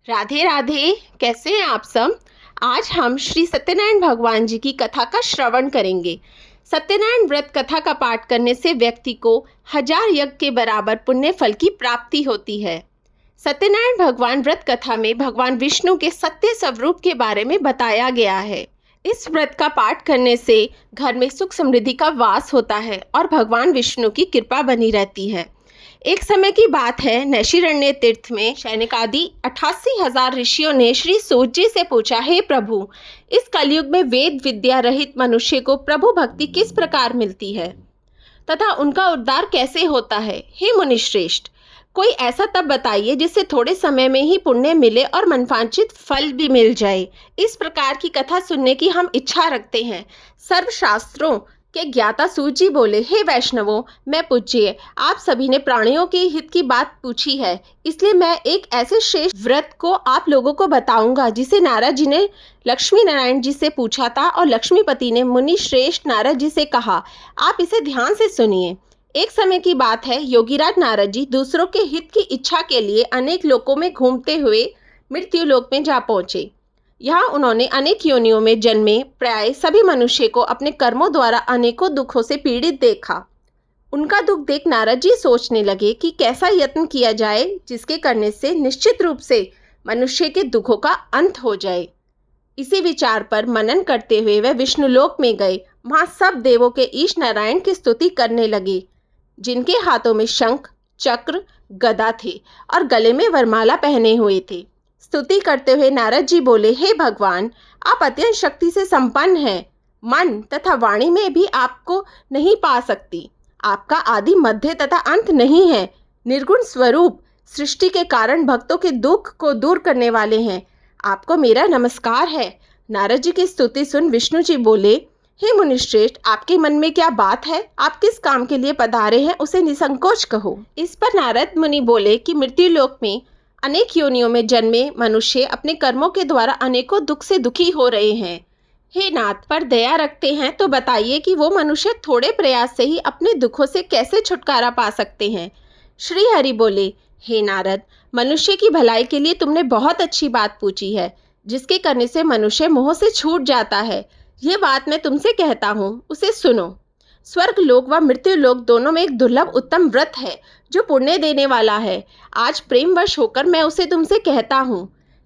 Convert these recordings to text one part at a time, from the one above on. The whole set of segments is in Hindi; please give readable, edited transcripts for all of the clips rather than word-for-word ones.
राधे राधे। कैसे हैं आप सब। आज हम श्री सत्यनारायण भगवान जी की कथा का श्रवण करेंगे। सत्यनारायण व्रत कथा का पाठ करने से व्यक्ति को 1000 यज्ञ के बराबर पुण्य फल की प्राप्ति होती है। सत्यनारायण भगवान व्रत कथा में भगवान विष्णु के सत्य स्वरूप के बारे में बताया गया है। इस व्रत का पाठ करने से घर में सुख समृद्धि का वास होता है और भगवान विष्णु की कृपा बनी रहती है। एक समय की बात है, नैशिरण्य तीर्थ में शौनकादि 88,000 ऋषियों ने श्री सूत जी से पूछा, हे प्रभु, इस कलयुग में वेद विद्या रहित मनुष्य को प्रभु भक्ति किस प्रकार मिलती है तथा उनका उद्धार कैसे होता है। हे मुनिश्रेष्ठ, कोई ऐसा तप बताइए जिससे थोड़े समय में ही पुण्य मिले और मनवांछित फल भी मिल जाए। इस प्रकार की कथा सुनने की हम इच्छा रखते हैं। सर्वशास्त्रों के ज्ञाता सूत जी बोले, हे वैष्णवों, मैं पूज्य, आप सभी ने प्राणियों के हित की बात पूछी है, इसलिए मैं एक ऐसे श्रेष्ठ व्रत को आप लोगों को बताऊंगा जिसे नारद जी ने लक्ष्मी नारायण जी से पूछा था और लक्ष्मीपति ने मुनि श्रेष्ठ नारद जी से कहा, आप इसे ध्यान से सुनिए। एक समय की बात है, योगीराज नारद जी दूसरों के हित की इच्छा के लिए अनेक लोकों में घूमते हुए मृत्यु लोक में जा पहुंचे। यहाँ उन्होंने अनेक योनियों में जन्मे प्राय सभी मनुष्य को अपने कर्मों द्वारा अनेकों दुखों से पीड़ित देखा। उनका दुख देख नारद जी सोचने लगे कि कैसा यत्न किया जाए जिसके करने से निश्चित रूप से मनुष्य के दुखों का अंत हो जाए। इसी विचार पर मनन करते हुए वे विष्णुलोक में गए। वहाँ सब देवों के ईश नारायण की स्तुति करने लगे, जिनके हाथों में शंख चक्र गदा थे और गले में वरमाला पहने हुए थे। स्तुति करते हुए नारद जी बोले, हे भगवान, आप अत्यंत शक्ति से संपन्न हैं, मन तथा वाणी में भी आपको नहीं पा सकती। आपका आदि मध्य तथा अंत नहीं है। निर्गुण स्वरूप सृष्टि के कारण भक्तों के दुख को दूर करने वाले हैं। आपको मेरा नमस्कार है। नारद जी की स्तुति सुन विष्णु जी बोले, हे मुनिश्रेष्ठ, आपके मन में क्या बात है? आप किस काम के लिए पधारे हैं, उसे निसंकोच कहो। इस पर नारद मुनि बोले कि मृत्यु लोक में अनेक योनियों में जन्मे मनुष्य अपने कर्मों के द्वारा अनेकों दुख से दुखी हो रहे हैं। हे नाथ, पर दया रखते हैं तो बताइए कि वो मनुष्य थोड़े प्रयास से ही अपने दुखों से कैसे छुटकारा पा सकते हैं। श्री हरि बोले, हे नारद, मनुष्य की भलाई के लिए तुमने बहुत अच्छी बात पूछी है, जिसके करने से मनुष्य मोह से छूट जाता है। ये बात मैं तुमसे कहता हूँ, उसे सुनो। स्वर्ग लोक व मृत्यु लोक दोनों में एक दुर्लभ उत्तम व्रत है जो पुण्य देने वाला है। आज प्रेमवश होकर मैं उसे तुमसे कहता हूँ।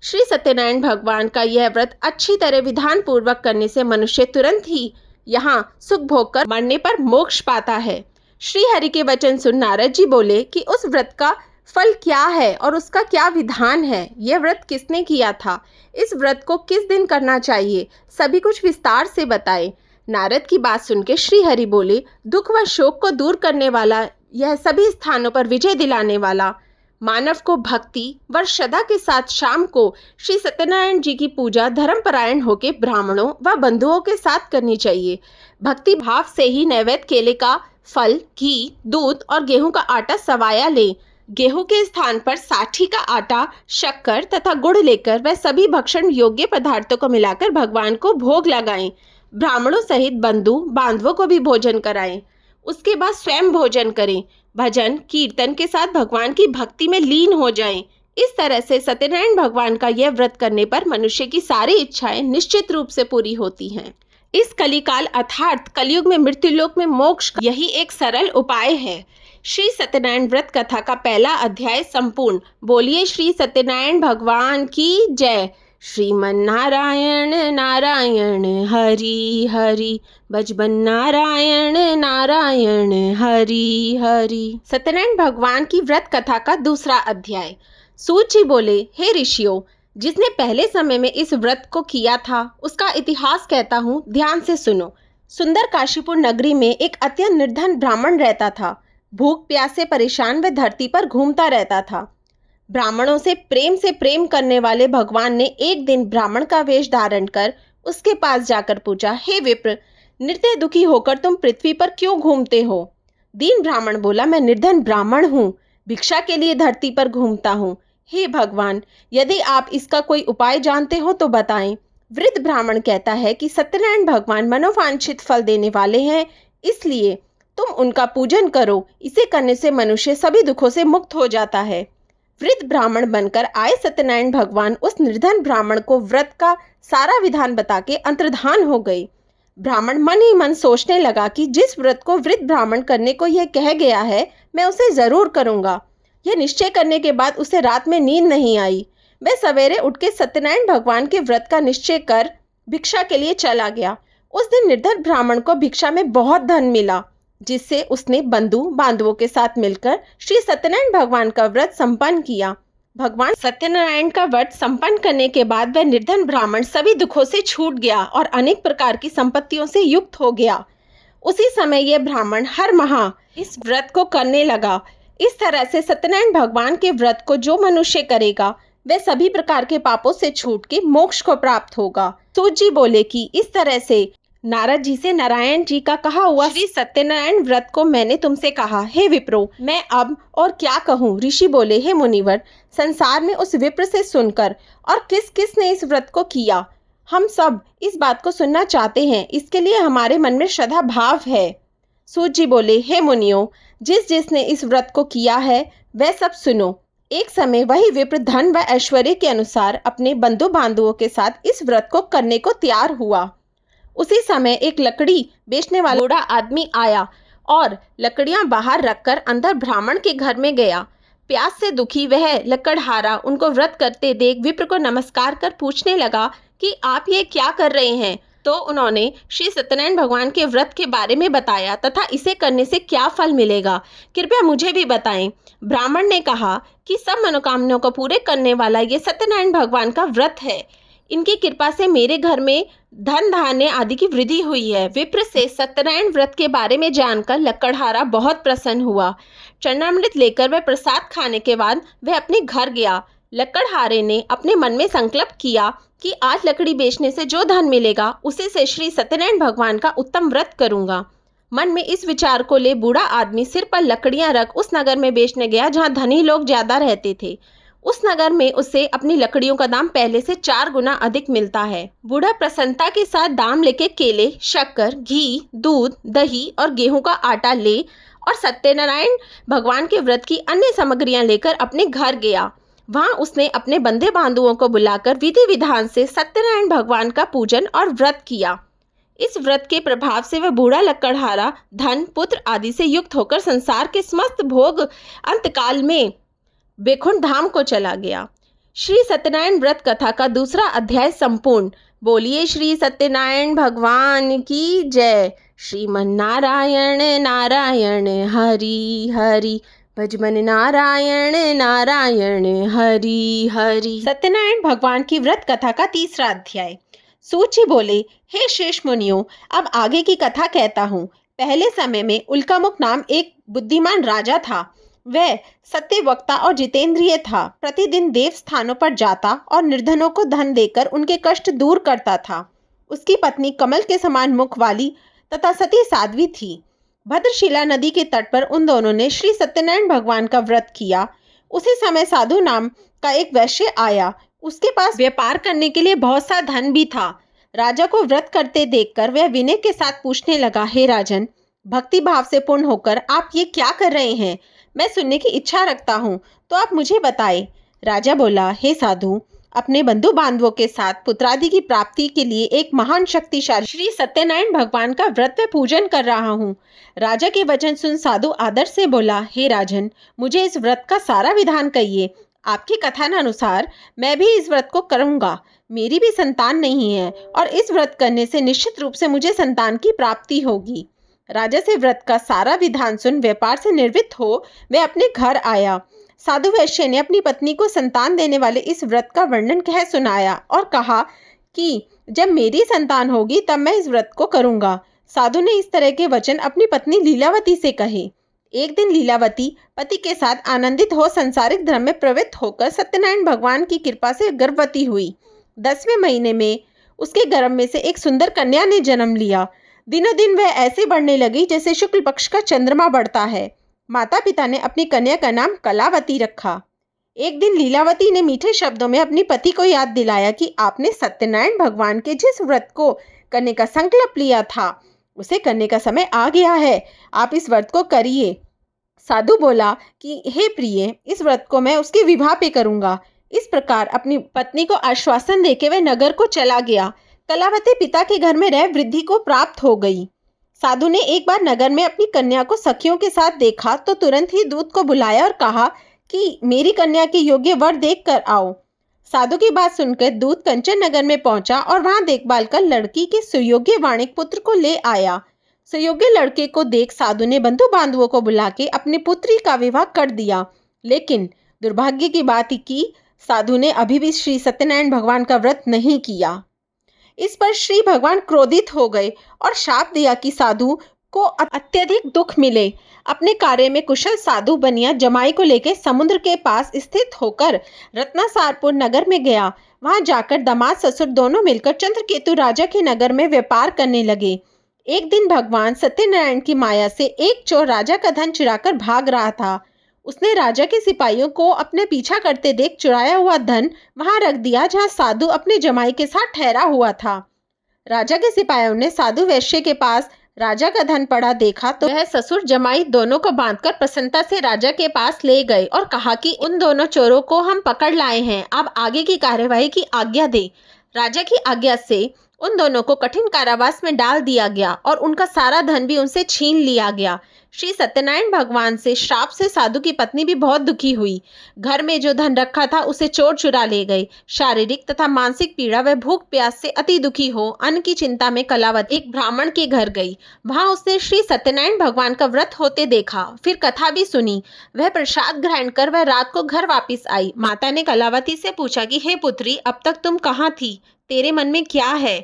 श्री सत्यनारायण भगवान का यह व्रत अच्छी तरह विधान पूर्वक करने से मनुष्य तुरंत ही यहाँ सुख भोग कर मरने पर मोक्ष पाता है। श्री हरि के वचन सुन नारद जी बोले कि उस व्रत का फल क्या है और उसका क्या विधान है। यह व्रत किसने किया था, इस व्रत को किस दिन करना चाहिए, सभी कुछ विस्तार से बताए। नारद की बात सुन के श्री हरि बोले, दुख व शोक को दूर करने वाला, यह सभी स्थानों पर विजय दिलाने वाला, मानव को भक्ति व श्रद्धा के साथ शाम को श्री सत्यनारायण जी की पूजा धर्मपरायण होकर ब्राह्मणों व बंधुओं के साथ करनी चाहिए। भक्ति भाव से ही नैवेद्य केले का फल, घी, दूध और गेहूं का आटा सवाया ले। गेहूं के स्थान पर साठी का आटा, शक्कर तथा गुड़ लेकर वह सभी भक्षण योग्य पदार्थों को मिलाकर भगवान को भोग लगाएं। ब्राह्मणों सहित बंधु बांधवों को भी भोजन कराएं। उसके बाद स्वयं भोजन करें। भजन कीर्तन के साथ भगवान की भक्ति में लीन हो जाएं। इस तरह से सत्यनारायण भगवान का यह व्रत करने पर मनुष्य की सारी इच्छाएं निश्चित रूप से पूरी होती हैं। इस कलिकाल अर्थात कलयुग में मृत्युलोक में मोक्ष का यही एक सरल उपाय है। श्री सत्यनारायण व्रत कथा का पहला अध्याय संपूर्ण। बोलिए श्री सत्यनारायण भगवान की जय। श्रीमन नारायण नारायण हरि हरि, बजबन नारायण नारायण हरि हरि। सत्यनारायण भगवान की व्रत कथा का दूसरा अध्याय। सूत जी बोले, हे ऋषियों, जिसने पहले समय में इस व्रत को किया था उसका इतिहास कहता हूँ, ध्यान से सुनो। सुंदर काशीपुर नगरी में एक अत्यंत निर्धन ब्राह्मण रहता था। भूख प्यास से परेशान वह धरती पर घूमता रहता था। ब्राह्मणों से प्रेम करने वाले भगवान ने एक दिन ब्राह्मण का वेश धारण कर उसके पास जाकर पूछा, हे विप्र, नित्य दुखी होकर तुम पृथ्वी पर क्यों घूमते हो? दीन ब्राह्मण बोला, मैं निर्धन ब्राह्मण हूँ, भिक्षा के लिए धरती पर घूमता हूँ। हे भगवान, यदि आप इसका कोई उपाय जानते हो तो बताएं। वृद्ध ब्राह्मण कहता है कि सत्यनारायण भगवान मनोवांछित फल देने वाले हैं, इसलिए तुम उनका पूजन करो। इसे करने से मनुष्य सभी दुखों से मुक्त हो जाता है। वृद्ध ब्राह्मण बनकर आए सत्यनारायण भगवान उस निर्धन ब्राह्मण को व्रत का सारा विधान बता के अंतर्धान हो गए। ब्राह्मण मन ही मन सोचने लगा कि जिस व्रत को वृद्ध ब्राह्मण करने को यह कह गया है, मैं उसे जरूर करूंगा। यह निश्चय करने के बाद उसे रात में नींद नहीं आई। वह सवेरे उठ के सत्यनारायण भगवान के व्रत का निश्चय कर भिक्षा के लिए चला गया। उस दिन निर्धन ब्राह्मण को भिक्षा में बहुत धन मिला, जिससे उसने बंधु बांधवों के साथ मिलकर श्री सत्यनारायण भगवान का व्रत संपन्न किया। भगवान सत्यनारायण का व्रत संपन्न करने के बाद वह निर्धन ब्राह्मण सभी दुखों से छूट गया और अनेक प्रकार की संपत्तियों से युक्त हो गया। उसी समय यह ब्राह्मण हर माह इस व्रत को करने लगा। इस तरह से सत्यनारायण भगवान के व्रत को जो मनुष्य करेगा वह सभी प्रकार के पापों से छूट के मोक्ष को प्राप्त होगा। सूत जी बोले कि इस तरह से नारद जी से नारायण जी का कहा हुआ श्री सत्यनारायण व्रत को मैंने तुमसे कहा। हे विप्रो, मैं अब और क्या कहूँ। ऋषि बोले, हे मुनिवर, संसार में उस विप्र से सुनकर और किस किस ने इस व्रत को किया, हम सब इस बात को सुनना चाहते हैं। इसके लिए हमारे मन में श्रद्धा भाव है। सूत जी बोले, हे मुनियों, जिस जिसने इस व्रत को किया है वह सब सुनो। एक समय वही विप्र धन व ऐश्वर्य के अनुसार अपने बंधु बांधवों के साथ इस व्रत को करने को तैयार हुआ। उसी समय एक लकड़ी बेचने वाला बूढ़ा आदमी आया और लकड़ियां बाहर रखकर अंदर ब्राह्मण के घर में गया। प्यास से दुखी वह लकड़हारा उनको व्रत करते देख विप्र को नमस्कार कर पूछने लगा कि आप ये क्या कर रहे हैं। तो उन्होंने श्री सत्यनारायण भगवान के व्रत के बारे में बताया तथा इसे करने से क्या फल मिलेगा, कृपया मुझे भी बताएं। ब्राह्मण ने कहा कि सब मनोकामनाओं को पूरे करने वाला ये सत्यनारायण भगवान का व्रत है। इनकी कृपा से मेरे घर में धन धान्य आदि की वृद्धि हुई है। विप्र से सत्यनारायण व्रत के बारे में जानकर लकड़हारा बहुत प्रसन्न हुआ। चरणामृत लेकर वह प्रसाद खाने के बाद वह अपने घर गया। लकड़हारे ने अपने मन में संकल्प किया कि आज लकड़ी बेचने से जो धन मिलेगा उसी से श्री सत्यनारायण भगवान का उत्तम व्रत करूंगा। मन में इस विचार को ले बूढ़ा आदमी सिर पर लकड़ियां रख उस नगर में बेचने गया जहां धनी लोग ज्यादा रहते थे। उस नगर में उसे अपनी लकड़ियों का दाम पहले से 4 गुना अधिक मिलता है। बूढ़ा प्रसन्नता के साथ दाम लेके केले, शक्कर, घी, दूध, दही और गेहूं का आटा ले और सत्यनारायण भगवान के व्रत की अन्य सामग्रियां लेकर अपने घर गया। वहां उसने अपने बंधु बांधवों को बुलाकर विधि विधान से सत्यनारायण भगवान का पूजन और व्रत किया। इस व्रत के प्रभाव से वह बूढ़ा लकड़हारा धन, पुत्र आदि से युक्त होकर संसार के समस्त भोग अंतकाल में बैकुंठ धाम को चला गया। श्री सत्यनारायण व्रत कथा का दूसरा अध्याय संपूर्ण। बोलिए श्री सत्यनारायण भगवान की जय। श्रीमन नारायण नारायण हरि हरि, भजमन नारायण नारायण हरि हरि। सत्यनारायण भगवान की व्रत कथा का तीसरा अध्याय। सूत जी बोले, हे शेष मुनियों, अब आगे की कथा कहता हूँ। पहले समय में उल्कामुख नाम एक बुद्धिमान राजा था। वह सत्य वक्ता और जितेंद्रिय था। प्रतिदिन देव स्थानों पर जाता और निर्धनों को धन देकर उनके कष्ट दूर करता था। उसकी पत्नी कमल के समान मुख वाली तथा सती साध्वी थी। भद्रशिला नदी के तट पर उन दोनों ने श्री सत्यनारायण भगवान का व्रत किया। उसी समय साधु नाम का एक वैश्य आया। उसके पास व्यापार करने के लिए बहुत सा धन भी था। राजा को व्रत करते देखकर वह विनय के साथ पूछने लगा, हे राजन, भक्ति भाव से पूर्ण होकर आप ये क्या कर रहे हैं? मैं सुनने की इच्छा रखता हूँ, तो आप मुझे बताएं। राजा बोला, हे साधु, अपने बंधु बांधवों के साथ पुत्रादि की प्राप्ति के लिए एक महान शक्तिशाली श्री सत्यनारायण भगवान का व्रत व पूजन कर रहा हूँ। राजा के वचन सुन साधु आदर से बोला, हे राजन, मुझे इस व्रत का सारा विधान कहिए। आपके कथनानुसार मैं भी इस व्रत को करूँगा। मेरी भी संतान नहीं है और इस व्रत करने से निश्चित रूप से मुझे संतान की प्राप्ति होगी। राजा से व्रत का सारा विधान सुन व्यापार से निवृत्त हो वह अपने घर आया। साधु वैश्य ने अपनी पत्नी को संतान देने वाले इस व्रत का वर्णन कह सुनाया और कहा कि जब मेरी संतान होगी तब मैं इस व्रत को करूंगा। साधु ने इस तरह के वचन अपनी पत्नी लीलावती से कहे। एक दिन लीलावती पति के साथ आनंदित हो संसारिक धर्म में प्रवृत्त होकर सत्यनारायण भगवान की कृपा से गर्भवती हुई। 10वें महीने में उसके गर्भ में से एक सुंदर कन्या ने जन्म लिया। दिनों दिन वह ऐसे बढ़ने लगी जैसे शुक्ल पक्ष का चंद्रमा बढ़ता है। माता पिता ने अपनी कन्या का नाम कलावती रखा। एक दिन लीलावती ने मीठे शब्दों में अपने पति को याद दिलाया कि आपने सत्यनारायण भगवान के जिस व्रत को करने का संकल्प लिया था उसे करने का समय आ गया है। आप इस व्रत को करिए। साधु बोला कि हे प्रिय, इस व्रत को मैं उसके विवाह पे करूंगा। इस प्रकार अपनी पत्नी को आश्वासन देके वह नगर को चला गया। कलावती पिता के घर में रह वृद्धि को प्राप्त हो गई। साधु ने एक बार नगर में अपनी कन्या को सखियों के साथ देखा तो तुरंत ही दूत को बुलाया और कहा कि मेरी कन्या के योग्य वर देख कर आओ। साधु की बात सुनकर दूत कंचन नगर में पहुंचा और वहां देखभाल कर लड़की के सुयोग्य वाणिक पुत्र को ले आया। सुयोग्य लड़के को देख साधु ने बंधु बांधवों को बुला के अपनी पुत्री का विवाह कर दिया। लेकिन दुर्भाग्य की बात ही की साधु ने अभी भी श्री सत्यनारायण भगवान का व्रत नहीं किया। इस पर श्री भगवान क्रोधित हो गए और शाप दिया कि साधु को अत्यधिक दुख मिले। अपने कार्य में कुशल साधु बनिया जमाई को लेकर समुद्र के पास स्थित होकर रत्नासारपुर नगर में गया। वहां जाकर दामाद ससुर दोनों मिलकर चंद्रकेतु राजा के नगर में व्यापार करने लगे। एक दिन भगवान सत्यनारायण की माया से एक चोर राजा का धन चुराकर भाग रहा था। उसने राजा के सिपाहियों को अपने पीछा करते देख चुराया हुआ धन वहां रख दिया जहां साधु अपने जमाई के साथ ठहरा हुआ था। राजा के सिपाहियों ने साधु वैश्य के पास राजा का धन पड़ा देखा तो वह ससुर जमाई दोनों को बांधकर प्रसन्नता से राजा के पास ले गए और कहा कि उन दोनों चोरों को हम पकड़ लाए हैं, अब आगे की कार्यवाही की आज्ञा दे। राजा की आज्ञा से उन दोनों को कठिन कारावास में डाल दिया गया और उनका सारा धन भी उनसे छीन लिया गया। श्री सत्यनारायण भगवान से श्राप से साधु की पत्नी भी बहुत दुखी हुई। घर में जो धन रखा था उसे चोर चुरा ले गए। शारीरिक तथा मानसिक पीड़ा व भूख प्यास से अति दुखी हो अन्न की चिंता में कलावती एक ब्राह्मण के घर गई। वहां उसने श्री सत्यनारायण भगवान का व्रत होते देखा, फिर कथा भी सुनी। वह प्रसाद ग्रहण कर वह रात को घर वापिस आई। माता ने कलावती से पूछा कि हे पुत्री, अब तक तुम कहाँ थी, तेरे मन में क्या है?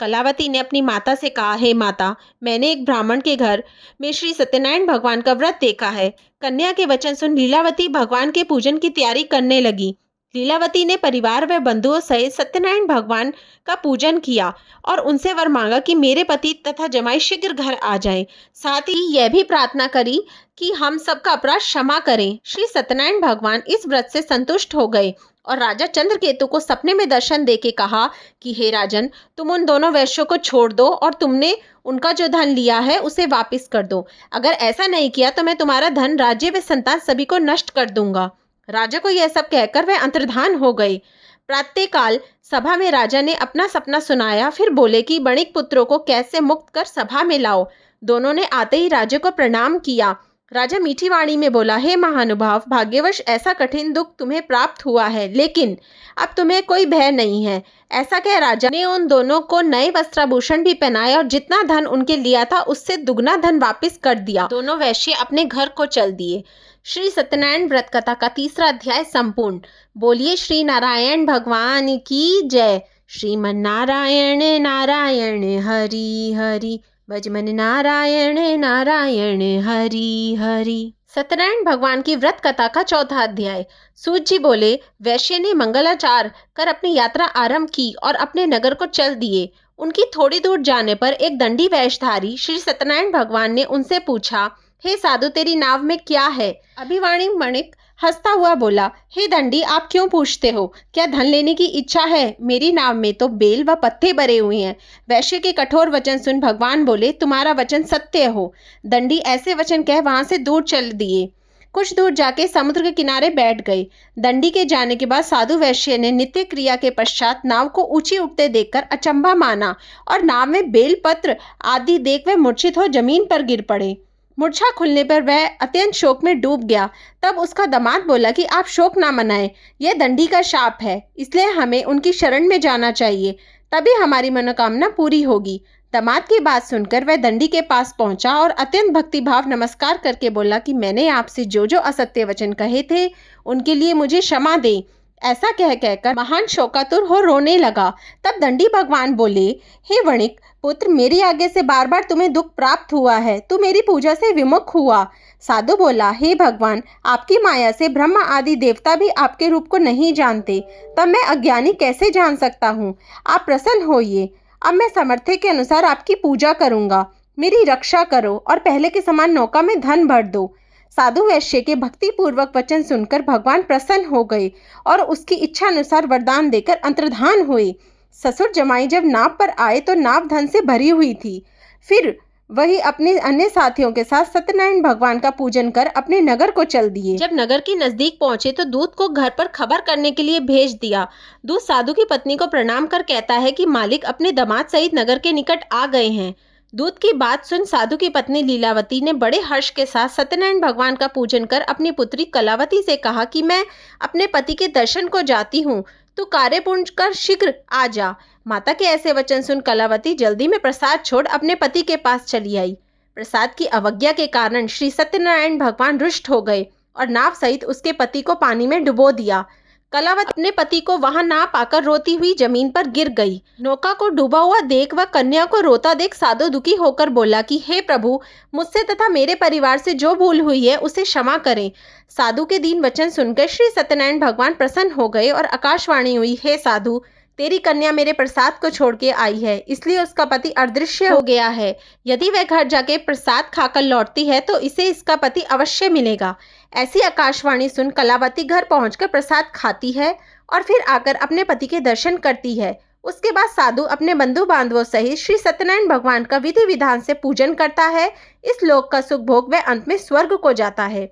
कलावती ने अपनी माता से कहा, हे माता, मैंने एक ब्राह्मण के घर में श्री सत्यनारायण भगवान का व्रत देखा है। कन्या के वचन सुन लीलावती भगवान के पूजन की तैयारी करने लगी। लीलावती ने परिवार व बंधुओं सहित सत्यनारायण भगवान का पूजन किया और उनसे वर मांगा कि मेरे पति तथा जमाई शीघ्र घर आ जाएं। साथ ही यह भी प्रार्थना करी कि हम सबका अपराध क्षमा करें। श्री सत्यनारायण भगवान इस व्रत से संतुष्ट हो गए और राजा चंद्रकेतु को सपने में दर्शन देके कहा कि हे राजन, तुम उन दोनों वैश्यों को छोड़ दो और तुमने उनका जो धन लिया है उसे वापस कर दो। अगर ऐसा नहीं किया तो मैं तुम्हारा धन, राज्य व संतान सभी को नष्ट कर दूंगा। राजा को यह सब कहकर वह अंतर्धान हो गए। प्रातःकाल सभा में राजा ने अपना सपना सुनाया, फिर बोले कि वणिक पुत्रों को कैसे मुक्त कर सभा में लाओ। दोनों ने आते ही राजा को प्रणाम किया। राजा मीठी वाणी में बोला, हे महानुभाव, भाग्यवश ऐसा कठिन दुख तुम्हें प्राप्त हुआ है, लेकिन अब तुम्हें कोई भय नहीं है। ऐसा कह राजा ने उन दोनों को नए वस्त्राभूषण भी पहनाए और जितना धन उनके लिया था उससे दुगना धन वापस कर दिया। दोनों वैश्य अपने घर को चल दिए। श्री सत्यनारायण व्रत कथा का 3रा अध्याय संपूर्ण। बोलिए श्री नारायण भगवान की जय। श्रीमन नारायण नारायण हरि हरि, भजमन नारायण नारायण हरि हरि। सत्यनारायण भगवान की व्रत कथा का 4था अध्याय। सूत जी बोले, वैश्य ने मंगलाचार कर अपनी यात्रा आरंभ की और अपने नगर को चल दिए। उनकी थोड़ी दूर जाने पर एक दंडी वेशधारी श्री सत्यनारायण भगवान ने उनसे पूछा, हे साधु, तेरी नाव में क्या है? अभिवाणी वणिक हंसता हुआ बोला, हे दंडी, आप क्यों पूछते हो? क्या धन लेने की इच्छा है? मेरी नाव में तो बेल व पत्ते भरे हुए हैं। वैश्य के कठोर वचन सुन भगवान बोले, तुम्हारा वचन सत्य हो। दंडी ऐसे वचन कह वहां से दूर चल दिए। कुछ दूर जाके समुद्र के किनारे बैठ गए। दंडी के जाने के बाद साधु वैश्य ने नित्य क्रिया के पश्चात नाव को ऊंची उठते देखकर अचंभा माना और नाव में बेलपत्र आदि देख वह मूर्छित हो जमीन पर गिर पड़े। मूर्छा खुलने पर वह अत्यंत शोक में डूब गया। तब उसका दामाद बोला कि आप शोक ना मनाएं, यह दंडी का शाप है, इसलिए हमें उनकी शरण में जाना चाहिए, तभी हमारी मनोकामना पूरी होगी। दामाद की बात सुनकर वह दंडी के पास पहुंचा और अत्यंत भक्तिभाव नमस्कार करके बोला कि मैंने आपसे जो जो असत्य वचन कहे थे उनके लिए मुझे क्षमा दे। ऐसा कहकर महान शोकातुर हो रोने लगा। तब दंडी भगवान बोले, हे वणिक पुत्र, मेरी आज्ञा से बार बार तुम्हें दुख प्राप्त हुआ है, तू मेरी पूजा से विमुख हुआ। साधु बोला, हे भगवान, आपकी माया से ब्रह्मा आदि देवता भी आपके रूप को नहीं जानते, तब मैं अज्ञानी कैसे जान सकता हूँ? आप प्रसन्न होइए, अब मैं सामर्थ्य के अनुसार आपकी पूजा करूँगा। मेरी रक्षा करो और पहले के समान नौका में धन भर दो। साधु वैश्य के भक्ति पूर्वक वचन सुनकर भगवान प्रसन्न हो गए और उसकी इच्छा अनुसार वरदान देकर अंतर्धान हुए। ससुर जमाई जब नाव पर आए तो नाव धन से भरी हुई थी। फिर वही अपने अन्य साथियों के साथ सत्यनारायण भगवान का पूजन कर अपने नगर को चल दिए। जब नगर के नजदीक पहुंचे तो दूत को घर पर खबर करने के लिए भेज दिया। दूत साधु की पत्नी को प्रणाम कर कहता है कि मालिक अपने दामाद सहित नगर के निकट आ गए हैं। दूत की बात सुन साधु की पत्नी लीलावती ने बड़े हर्ष के साथ सत्यनारायण भगवान का पूजन कर अपनी पुत्री कलावती से कहा कि मैं अपने पति के दर्शन को जाती हूँ, तू कार्य पूर्ण कर शीघ्र आ जा। माता के ऐसे वचन सुन कलावती जल्दी में प्रसाद छोड़ अपने पति के पास चली आई। प्रसाद की अवज्ञा के कारण श्री सत्यनारायण भगवान रुष्ट हो गए और नाव सहित उसके पति को पानी में डुबो दिया। कलावती अपने पति को वहां ना पाकर रोती हुई जमीन पर गिर गई। नौका को डूबा हुआ देख व कन्या को रोता देख साधु दुखी होकर बोला कि हे प्रभु, मुझसे तथा मेरे परिवार से जो भूल हुई है उसे क्षमा करें। साधु के दीन वचन सुनकर श्री सत्यनारायण भगवान प्रसन्न हो गए और आकाशवाणी हुई, हे साधु, तेरी कन्या मेरे प्रसाद को छोड़ के आई है, इसलिए उसका पति अदृश्य हो गया है। यदि वह घर जाके प्रसाद खाकर लौटती है तो इसे इसका पति अवश्य मिलेगा। ऐसी आकाशवाणी सुन कलावती घर पहुंचकर प्रसाद खाती है और फिर आकर अपने पति के दर्शन करती है। उसके बाद साधु अपने बंधु बांधवों सहित श्री सत्यनारायण भगवान का विधि विधान से पूजन करता है। इस लोक का सुख भोग वह अंत में स्वर्ग को जाता है।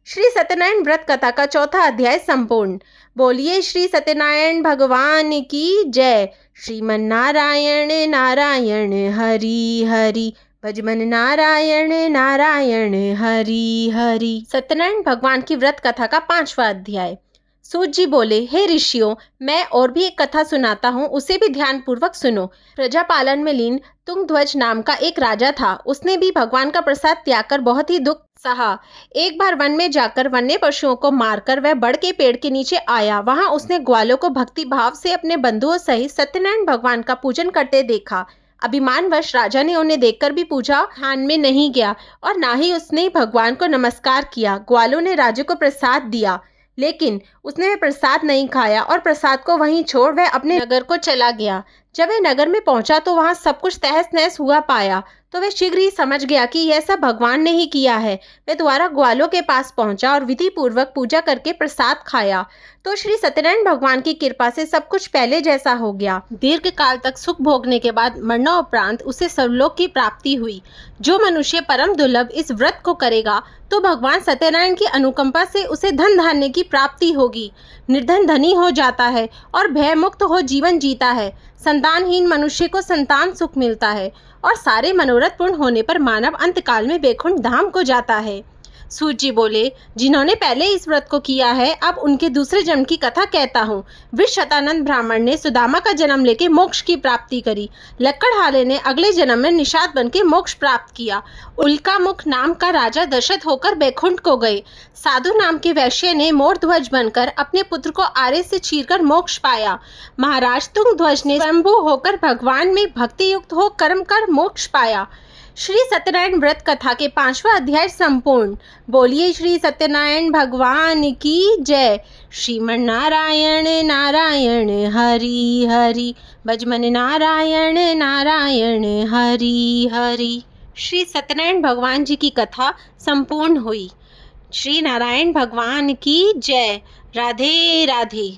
श्री सत्यनारायण व्रत कथा का चौथा अध्याय संपूर्ण। बोलिए श्री सत्यनारायण भगवान की जय। श्रीमन नारायण नारायण हरि हरि, भजमन नारायण नारायण हरि हरि। सत्यनारायण भगवान की व्रत कथा का 5वां अध्याय। सूत जी बोले, हे ऋषियों, मैं और भी एक कथा सुनाता हूँ, उसे भी ध्यान पूर्वक सुनो। प्रजा पालन में लीन तुंगध्वज नाम का एक राजा था। उसने भी भगवान का प्रसाद त्याग कर बहुत ही दुख सहा। एक बार वन में जाकर वन्य पशुओं को मारकर वह बड़ के पेड़ के नीचे आया। वहां उसने ग्वालों को भक्ति भाव से अपने बंधुओं सहित सत्यनारायण भगवान का पूजन करते देखा। अभिमानवश राजा ने उन्हें देखकर भी पूजा खान में नहीं गया और ना ही उसने भगवान को नमस्कार किया। ग्वालों ने राजा को प्रसाद दिया, लेकिन उसने वह प्रसाद नहीं खाया और प्रसाद को वहीं छोड़ वह अपने नगर को चला गया। जब वह नगर में पहुंचा तो वहां सब कुछ तहस नहस हुआ पाया तो वह शीघ्र ही समझ गया कि यह सब भगवान ने ही किया है। वह दोबारा ग्वालों के पास पहुंचा और विधि पूर्वक पूजा करके प्रसाद खाया तो श्री सत्यनारायण भगवान की कृपा से सब कुछ पहले जैसा हो गया। दीर्घ काल तक सुख भोगने के बाद मरणोपरांत उसे सर्वलोक की प्राप्ति हुई। जो मनुष्य परम दुर्लभ इस व्रत को करेगा तो भगवान सत्यनारायण की अनुकंपा से उसे धन धान्य की प्राप्ति होगी। निर्धन धनी हो जाता है और भय मुक्त हो जीवन जीता है। संतानहीन मनुष्य को संतान सुख मिलता है और सारे मनोरथ पूर्ण होने पर मानव अंतकाल में वैकुंठ धाम को जाता है। सूत जी बोले, जिन्होंने पहले इस व्रत को किया है, अब उनके दूसरे जन्म की कथा कहता हूँ। विश्वतानंद ब्राह्मण ने सुदामा का जन्म लेके मोक्ष की प्राप्ति करी। लक्कड़हारे ने अगले जन्म में निषाद बन के मोक्ष प्राप्त किया। उल्कामुख नाम का राजा दशरथ होकर बैकुंठ को गए। साधु नाम के वैश्य ने मोरध्वज बनकर अपने पुत्र को आरे से चीरकर मोक्ष पाया। महाराज तुंगध्वज ने स्वयंभू होकर भगवान में भक्ति युक्त हो कर्म कर मोक्ष पाया। श्री सत्यनारायण व्रत कथा के 5वां अध्याय संपूर्ण। बोलिए श्री सत्यनारायण भगवान की जय। श्रीमन नारायण नारायण हरि हरि, भजमन नारायण नारायण हरि हरि। श्री सत्यनारायण भगवान जी की कथा संपूर्ण हुई। श्री नारायण भगवान की जय। राधे राधे।